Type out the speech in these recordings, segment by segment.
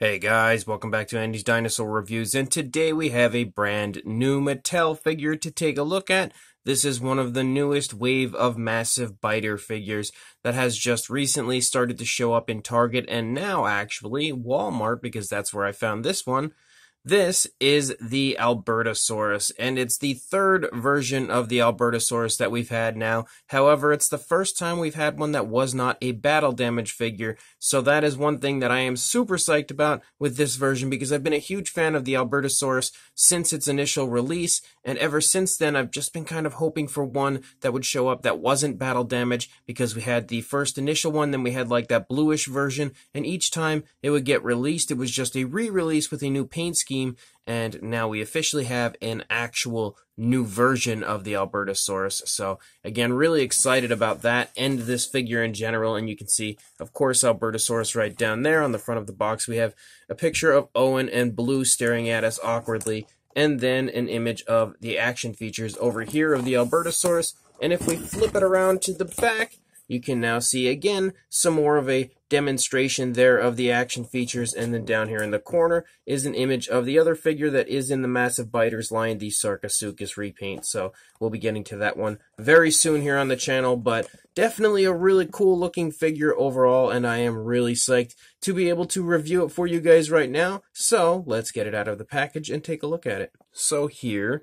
Hey guys, welcome back to Andy's Dinosaur Reviews, and today we have a brand new Mattel figure to take a look at. This is one of the newest wave of massive biter figures that has just recently started to show up in Target and now actually Walmart, because that's where I found this one. This is the Albertosaurus, and it's the third version of the Albertosaurus that we've had now. However, it's the first time we've had one that was not a battle damage figure, so that is one thing that I am super psyched about with this version, because I've been a huge fan of the Albertosaurus since its initial release, and ever since then I've just been kind of hoping for one that would show up that wasn't battle damage, because we had the first initial one, then we had like that bluish version, and each time it would get released, it was just a re-release with a new paint scheme. And now we officially have an actual new version of the Albertosaurus. So again, really excited about that and this figure in general. And you can see, of course, Albertosaurus right down there on the front of the box. We have a picture of Owen and Blue staring at us awkwardly, and then an image of the action features over here of the Albertosaurus. And if we flip it around to the back, you can now see again some more of a demonstration there of the action features, and then down here in the corner is an image of the other figure that is in the Massive Biters line, the Sarcosuchus repaint. So we'll be getting to that one very soon here on the channel, but definitely a really cool looking figure overall, and I am really psyched to be able to review it for you guys right now. So let's get it out of the package and take a look at it. So here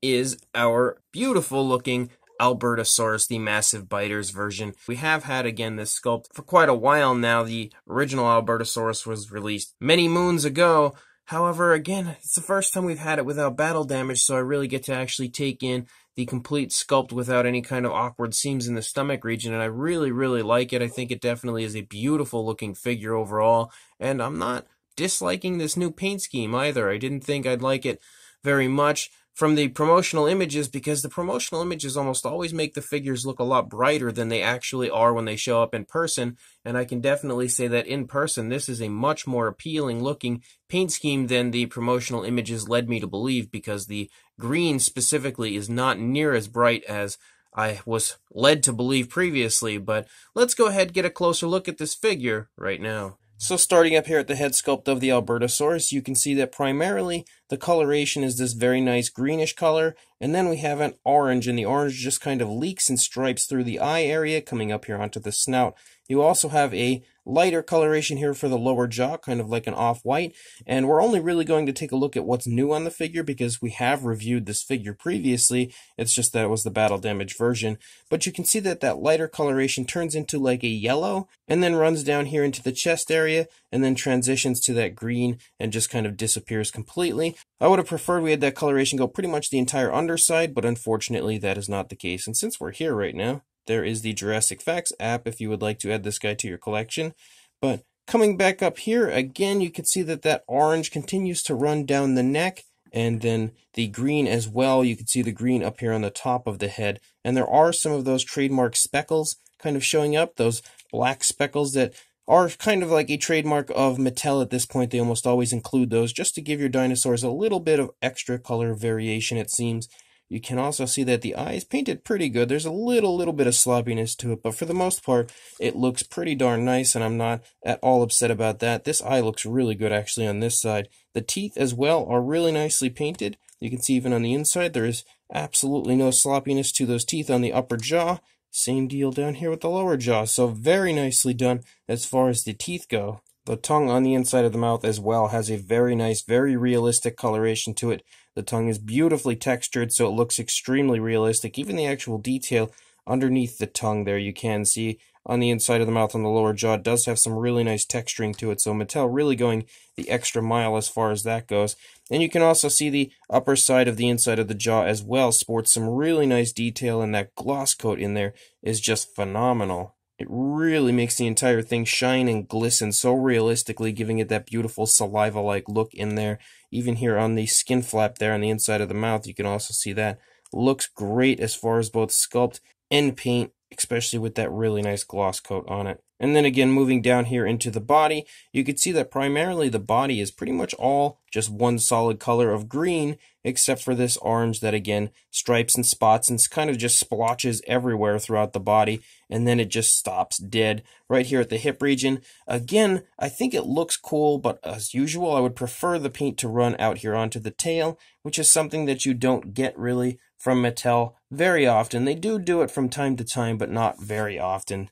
is our beautiful looking Albertosaurus, the Massive Biters version. We have had, again, this sculpt for quite a while now. The original Albertosaurus was released many moons ago. However, again, it's the first time we've had it without battle damage, so I really get to actually take in the complete sculpt without any kind of awkward seams in the stomach region, and I really, really like it. I think it definitely is a beautiful looking figure overall, and I'm not disliking this new paint scheme either. I didn't think I'd like it very much from the promotional images, because the promotional images almost always make the figures look a lot brighter than they actually are when they show up in person, and I can definitely say that in person this is a much more appealing looking paint scheme than the promotional images led me to believe, because the green specifically is not near as bright as I was led to believe previously. But let's go ahead and get a closer look at this figure right now. So starting up here at the head sculpt of the Albertosaurus, you can see that primarily the coloration is this very nice greenish color, and then we have an orange, and the orange just kind of leaks and stripes through the eye area coming up here onto the snout. You also have a lighter coloration here for the lower jaw, kind of like an off-white, and we're only really going to take a look at what's new on the figure because we have reviewed this figure previously. It's just that it was the battle damage version. But you can see that that lighter coloration turns into like a yellow, and then runs down here into the chest area, and then transitions to that green and just kind of disappears completely. I would have preferred we had that coloration go pretty much the entire underside, but unfortunately that is not the case. And since we're here right now, there is the Jurassic Facts app if you would like to add this guy to your collection. But coming back up here, again, you can see that that orange continues to run down the neck, and then the green as well. You can see the green up here on the top of the head. And there are some of those trademark speckles kind of showing up, those black speckles that are kind of like a trademark of Mattel at this point. They almost always include those just to give your dinosaurs a little bit of extra color variation, it seems. You can also see that the eye is painted pretty good. There's a little bit of sloppiness to it, but for the most part, it looks pretty darn nice, and I'm not at all upset about that. This eye looks really good, actually, on this side. The teeth as well are really nicely painted. You can see even on the inside, there is absolutely no sloppiness to those teeth on the upper jaw. Same deal down here with the lower jaw, so very nicely done as far as the teeth go. The tongue on the inside of the mouth as well has a very nice, very realistic coloration to it. The tongue is beautifully textured, so it looks extremely realistic. Even the actual detail underneath the tongue there, you can see on the inside of the mouth on the lower jaw does have some really nice texturing to it. So Mattel really going the extra mile as far as that goes. And you can also see the upper side of the inside of the jaw as well sports some really nice detail, and that gloss coat in there is just phenomenal. It really makes the entire thing shine and glisten so realistically, giving it that beautiful saliva-like look in there. Even here on the skin flap there on the inside of the mouth, you can also see that. Looks great as far as both sculpt and paint, especially with that really nice gloss coat on it. And then again, moving down here into the body, you can see that primarily the body is pretty much all just one solid color of green, except for this orange that, again, stripes and spots and kind of just splotches everywhere throughout the body, and then it just stops dead right here at the hip region. Again, I think it looks cool, but as usual, I would prefer the paint to run out here onto the tail, which is something that you don't get really from Mattel very often. They do it from time to time, but not very often.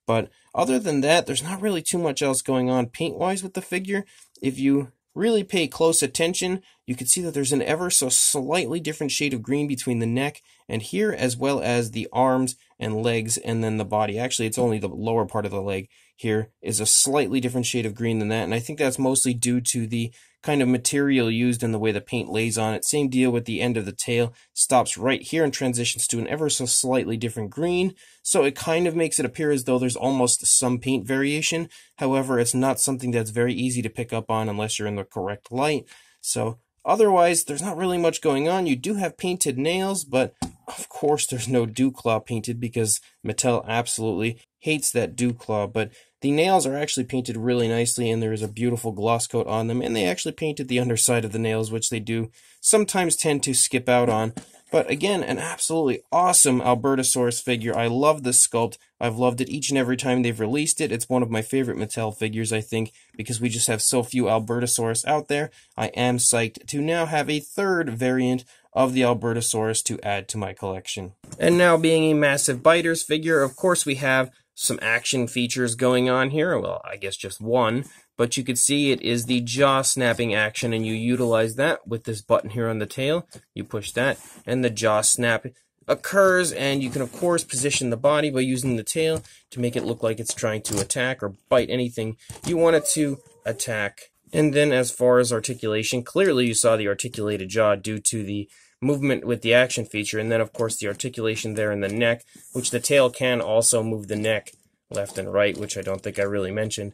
But other than that, there's not really too much else going on paint-wise with the figure. If you really pay close attention, you can see that there's an ever so slightly different shade of green between the neck and here, as well as the arms and legs and then the body. Actually, it's only the lower part of the leg here is a slightly different shade of green than that, and I think that's mostly due to the kind of material used and the way the paint lays on it. Same deal with the end of the tail. Stops right here and transitions to an ever so slightly different green, so it kind of makes it appear as though there's almost some paint variation. However, it's not something that's very easy to pick up on unless you're in the correct light. So otherwise, there's not really much going on. You do have painted nails, but of course there's no dew claw painted because Mattel absolutely hates that dew claw. But the nails are actually painted really nicely, and there is a beautiful gloss coat on them, and they actually painted the underside of the nails, which they do sometimes tend to skip out on. But again, an absolutely awesome Albertosaurus figure. I love this sculpt. I've loved it each and every time they've released it. It's one of my favorite Mattel figures, I think, because we just have so few Albertosaurus out there. I am psyched to now have a third variant of the Albertosaurus to add to my collection. And now, being a massive biters figure, of course we have some action features going on here. Well, I guess just one, but you could see it is the jaw snapping action, and you utilize that with this button here on the tail. You push that, and the jaw snap occurs, and you can of course position the body by using the tail to make it look like it's trying to attack or bite anything you want it to attack. And then as far as articulation, clearly you saw the articulated jaw due to the movement with the action feature, and then of course the articulation there in the neck, which the tail can also move the neck left and right, which I don't think I really mentioned.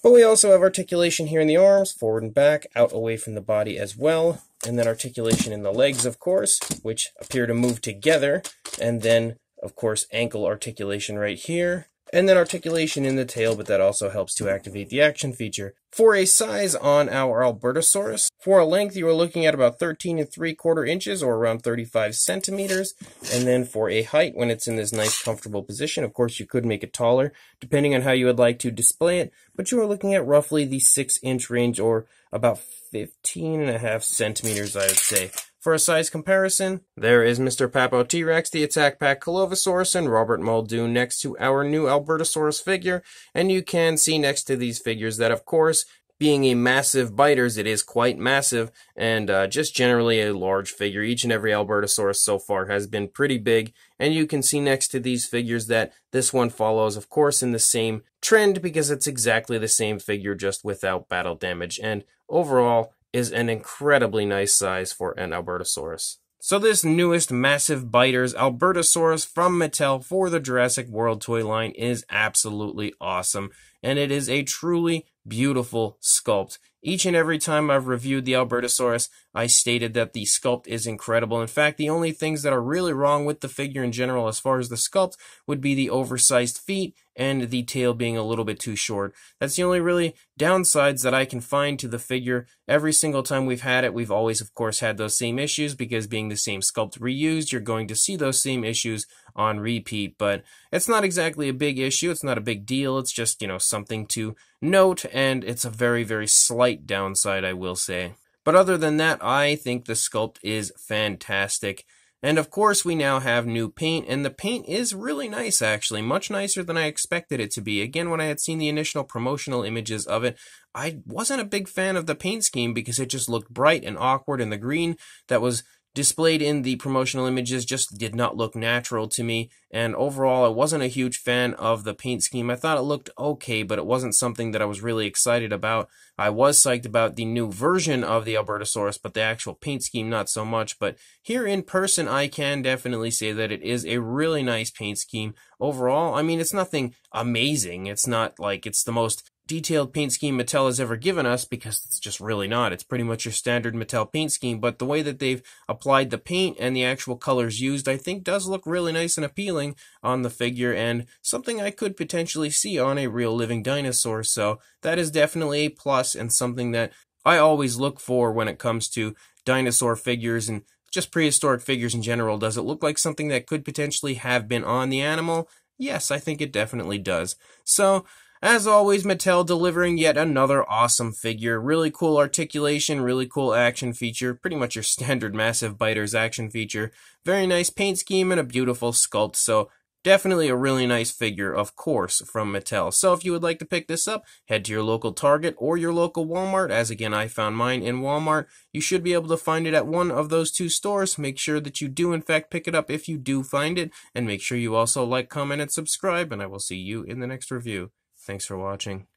But we also have articulation here in the arms, forward and back, out away from the body as well, and then articulation in the legs, of course, which appear to move together, and then of course ankle articulation right here, and then articulation in the tail, but that also helps to activate the action feature. For a size on our Albertosaurus, for a length you are looking at about 13 3/4 inches or around 35 centimeters. And then for a height, when it's in this nice comfortable position, of course you could make it taller depending on how you would like to display it, but you are looking at roughly the 6-inch range or about 15.5 centimeters, I would say. For a size comparison, there is Mr. Papo T-Rex, the Attack Pack Colovosaurus, and Robert Muldoon next to our new Albertosaurus figure, and you can see next to these figures that, of course, being a massive biters, it is quite massive, and just generally a large figure. Each and every Albertosaurus so far has been pretty big, and you can see next to these figures that this one follows, of course, in the same trend because it's exactly the same figure, just without battle damage, and overall is an incredibly nice size for an Albertosaurus. So this newest massive biters Albertosaurus from Mattel for the Jurassic World toy line is absolutely awesome, and it is a truly beautiful sculpt. Each and every time I've reviewed the Albertosaurus, I stated that the sculpt is incredible. In fact, the only things that are really wrong with the figure in general as far as the sculpt would be the oversized feet and the tail being a little bit too short. That's the only really downsides that I can find to the figure. Every single time we've had it, we've always, of course, had those same issues because being the same sculpt reused, you're going to see those same issues on repeat. But it's not exactly a big issue. It's not a big deal. It's just, something to note, and it's a very, very slight downside, I will say. But other than that, I think the sculpt is fantastic. And of course, we now have new paint, and the paint is really nice, actually. Much nicer than I expected it to be. Again, when I had seen the initial promotional images of it, I wasn't a big fan of the paint scheme because it just looked bright and awkward, and the green that was displayed in the promotional images just did not look natural to me, and overall I wasn't a huge fan of the paint scheme. I thought it looked okay, but it wasn't something that I was really excited about. I was psyched about the new version of the Albertosaurus, but the actual paint scheme not so much. But here in person, I can definitely say that it is a really nice paint scheme. Overall, I mean, it's nothing amazing. It's not like it's the most detailed paint scheme Mattel has ever given us, because it's just really not. It's pretty much your standard Mattel paint scheme, but the way that they've applied the paint and the actual colors used, I think does look really nice and appealing on the figure, and something I could potentially see on a real living dinosaur. So that is definitely a plus, and something that I always look for when it comes to dinosaur figures and just prehistoric figures in general. Does it look like something that could potentially have been on the animal? Yes, I think it definitely does. So, as always, Mattel delivering yet another awesome figure. Really cool articulation, really cool action feature. Pretty much your standard Massive Biters action feature. Very nice paint scheme and a beautiful sculpt. So, definitely a really nice figure, of course, from Mattel. So if you would like to pick this up, head to your local Target or your local Walmart. As again, I found mine in Walmart. You should be able to find it at one of those two stores. Make sure that you do, in fact, pick it up if you do find it. And make sure you also like, comment, and subscribe. And I will see you in the next review. Thanks for watching.